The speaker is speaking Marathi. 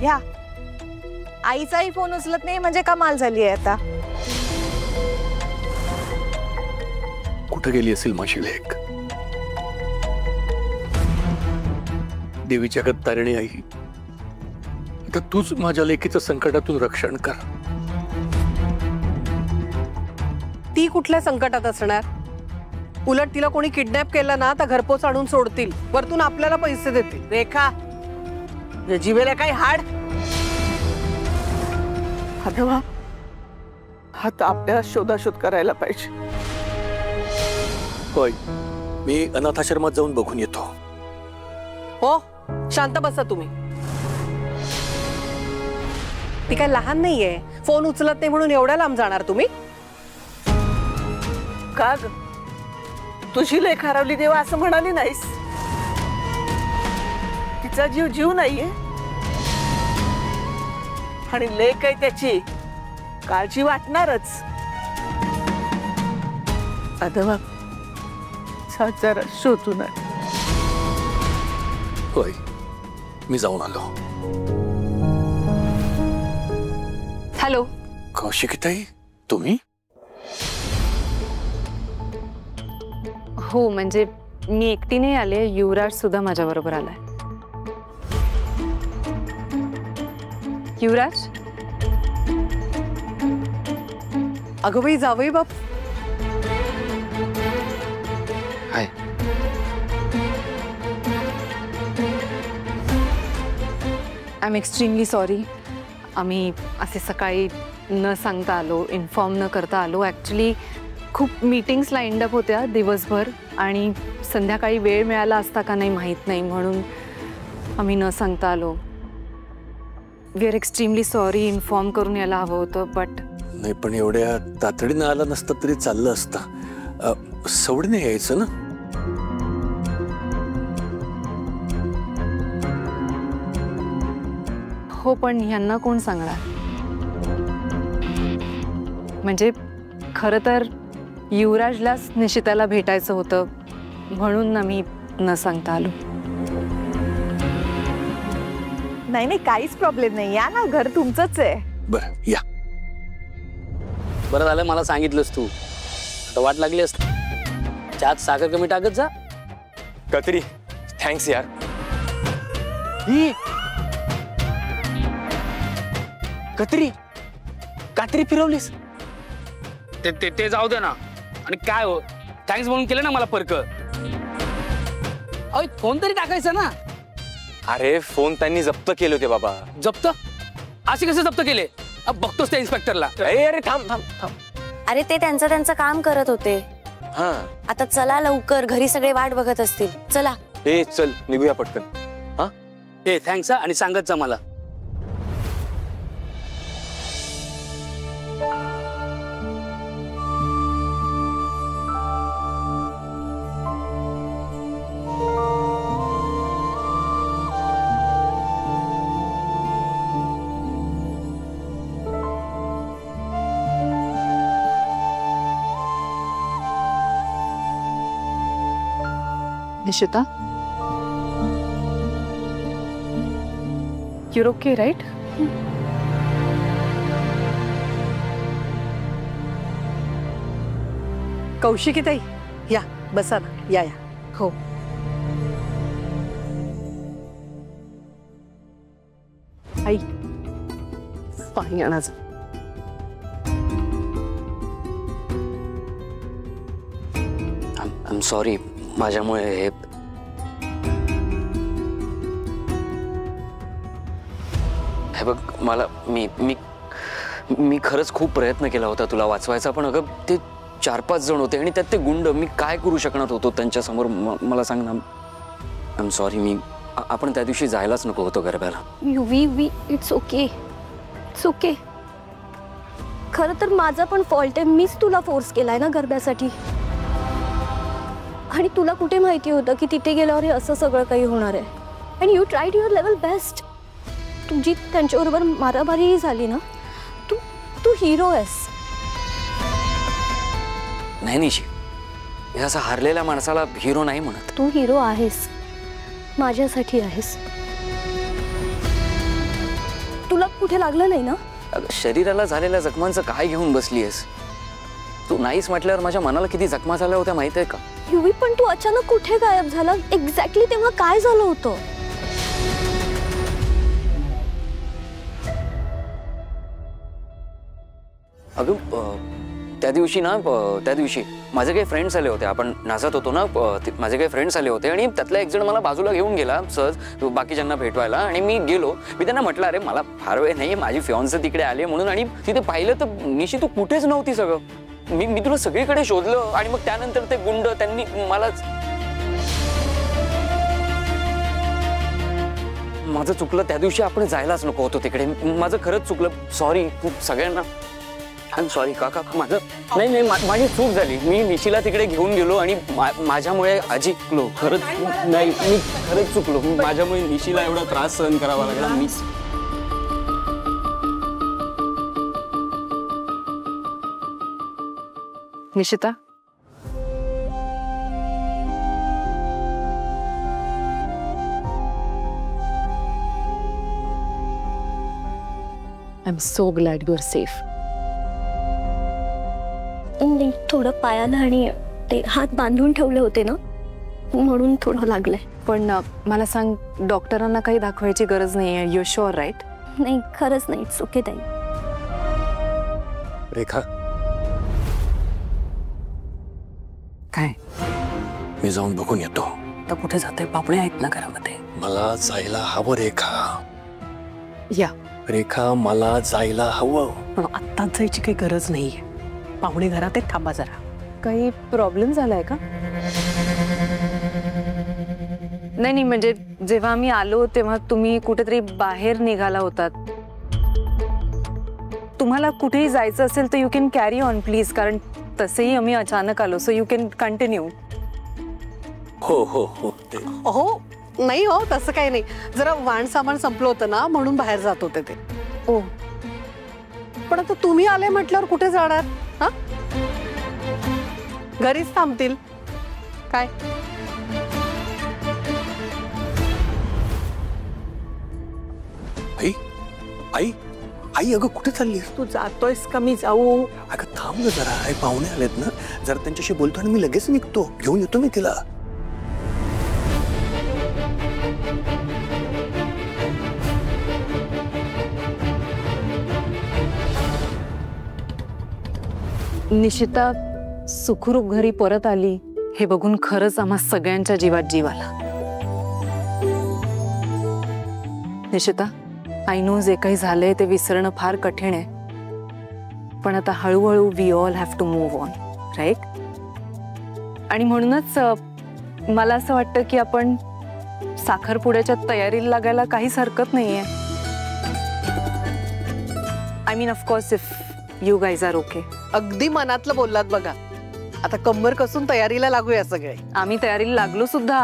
घ्या. आईचाही फोन उचलत नाही म्हणजे कमाल झाली आहे आता. कुठे गेली असेल माझी लेक? देवीच्या तारिणी आई, आता तूच माझ्या लेकीचं संकटातून रक्षण कर. ती कुठल्या संकटात असणार? उलट तिला कोणी किडनॅप केलं ना तर घरपोच आणून सोडतील, वरतून आपल्याला पैसे देतील. रेखा, जीवेला काही हाड? अथवा आता आपल्याला शोधाशोध करायला पाहिजे. होय, मी अनाथाश्रमात जाऊन बघून येतो. हो, शांत बसा तुम्ही. ती काय लहान नाहीये, फोन उचलत नाही म्हणून एवढ्या लांब जाणार तुम्ही? का तुझी लेक हरवली तेव्हा असं म्हणाली नाहीस? तिचा जीव जीव नाहीये आणि लेक आहे त्याची काळजी वाटणारच. अथवा जरा शोधून. होय, मी जाऊन आलो. हॅलो कौशिकीताई, तुम्ही? हो, म्हणजे मी एकटी नाही आले, युवराज सुद्धा माझ्या बरोबर आलाय. युवराज? अगं बाई, जावई बाप. Hi. I am extremely sorry. आम्ही असे सकाळी न सांगता आलो, इन्फॉर्म न करता आलो. ॲक्च्युली खूप मीटिंग्स लाईंड अप होत्या दिवसभर आणि संध्याकाळी वेळ मिळाला असता का नाही माहीत नाही, म्हणून आम्ही न सांगता आलो. We are extremely sorry. Inform करून यायला हवं होतं, बट नाही, पण एवढ्या तातडीनं आलं नसतं तरी चाललं असतं. सवडीने यायचं ना. हो, पण ह्यांना कोण सांगणार? म्हणजे खरं तर युवराजलाच निशिताला भेटायचं होतं, म्हणून आम्ही न सांगता आलो. नाही नाही, काहीच प्रॉब्लेम नाही. या ना, घर तुमचंच आहे. बरं, या. बरं झालं मला सांगितलंस तू. आता वाट लागली असती. चहात साखर कमी टाकत जा. कतरी, थँक्स यार. कतरी, कात्री फिरवलीस? ते जाऊ दे ना. आणि काय हो, थँक्स म्हणून केलं ना मला परक. अय, फोन तरी टाकायचा ना. अरे फोन त्यांनी जप्त केले होते बाबा. जप्त? असे कसे जप्त केले? बघतोस त्या इन्स्पेक्टरला. अरे थांब थांब थांब. अरे ते त्यांचं काम करत होते. हा, आता चला लवकर, घरी सगळे वाट बघत असतील. चला. ए चल निघूया पटकन. हा, ए थँक्स आणि सांगत जा मला. Nishita, you're okay, right? कौशिकीताई, या बसा ना. या या. हो. आई, पाणी आणायचं. I am sorry. माझ्यामुळे हे बघ, मला मी खरंच खूप प्रयत्न केला होता तुला वाचवायचा, पण अगं ते 4-5 जण होते आणि त्यात ते गुंड. मी काय करू शकणार होतो त्यांच्यासमोर? मला सांग ना. I am sorry. आपण त्या दिवशी जायलाच नको होतं गरब्याला. It's okay, it's okay. खरं तर माझा पण फॉल्ट आहे. मीच तुला फोर्स केलाय ना गरब्यासाठी. आणि तुला कुठे माहिती होतं की तिथे गेल्यावर असं सगळं काही होणार आहे. And you tried your level best. तुझी त्यांच्याबरोबर मारामारी झाली ना, तू हिरो आहेस. नाही निशी, हे असं हारलेल्या माणसाला हिरो नाही म्हणत. तू हिरो आहेस, माझ्यासाठी आहेस. कुठे लागलं नाही ना? अगं, शरीराला झालेल्या जखमांचं काय घेऊन बसलीयस? तू नाहीच म्हटल्यावर माझ्या मनाला किती जखमा झाल्या होत्या माहित आहे का? युवी, पण तू अचानक कुठे गायब झाला? एक्झॅक्टली तेव्हा काय झालं होतं? अगं त्या दिवशी माझे काही फ्रेंड्स आले होते. आपण नाचत होतो ना, माझे काही फ्रेंड्स आले होते आणि त्यातला एक जण मला बाजूला घेऊन गेला सहज बाकीच्यांना भेटवायला. आणि मी गेलो. मी त्यांना म्हटलं, अरे मला फार वेळ नाही, माझी फियॉन्से तिकडे आले म्हणून. आणि तिथे पाहिलं तर निशी तू कुठेच नव्हती. सगळं मी तुला सगळीकडे शोधलं. आणि मग त्यानंतर ते गुंड त्यांनी मलाच. माझं चुकलं, त्या दिवशी आपण जायलाच नको होतो तिकडे. माझं खरंच चुकलं. सॉरी सगळ्यांना. सॉरी काका, माझं नाही माझी चूक झाली. मी निशीला तिकडे घेऊन गेलो आणि माझ्यामुळे अजिंकलो. खरंच नाही, मी खरंच चुकलो. माझ्यामुळे निशीला एवढा त्रास सहन करावा लागला. मी Nishita, I am so glad you are safe. नाही, थोडं पायाला आणि ते हात बांधून ठेवले होते ना, म्हणून थोडं लागलंय. पण मला सांग, डॉक्टरांना काही दाखवायची गरज नाहीये. You sure right? नाही, खरंच नाही. ओके ताई. रेखा, काय? मी जाऊन बघून येतो. आता कुठे जाते? पाहुणे आहेत ना घरामध्ये. मला जायला हवं रेखा. या. रेखा, मला जायला हवं. पण आत्ताच जायची काही गरज नाहीये. पाहुणे घरात आहेत, थांबा जरा. काही प्रॉब्लेम झालाय का? नाही, म्हणजे जेव्हा आम्ही आलो तेव्हा तुम्ही कुठेतरी बाहेर निघाला होतात. तुम्हाला कुठेही जायचं असेल तर you can carry on please, कारण तसेही आम्ही अचानक आलो. So you can continue. हो हो हो. हो, नाही हो, तसं काही नाही. जरा वाण सामान संपलं होतं ना, म्हणून बाहेर जात होते ते. ओ, पण आता तुम्ही आले म्हटल्यावर कुठे जाणार? हा, घरीच थांबतील काय? आई आई आई, अगं कुठे चाललीस? तू जातोयस का मी जाऊ? अगं थांब ना जरा. आई पाहुणे आलेत ना, जरा त्यांच्याशी बोलतो आणि मी लगेच निघतो. घेऊन येतो मी तिला. निशिता सुखरूप घरी परत आली हे बघून खरंच आम्हा सगळ्यांच्या जीवात जीव आला. निशिता, आय नो जे काही झालंय ते विसरणं फार कठीण आहे, पण आता हळूहळू we all have to move on, right? आणि म्हणूनच मला असं वाटतं की आपण साखरपुड्याच्या तयारीला लागायला काहीच हरकत नाहीये. I mean of course if you guys are okay. अगदी मनातलं बोललात बघा. आता कंबर कसून तयारीला लागूया सगळे. आम्ही तयारीला लागलो सुद्धा.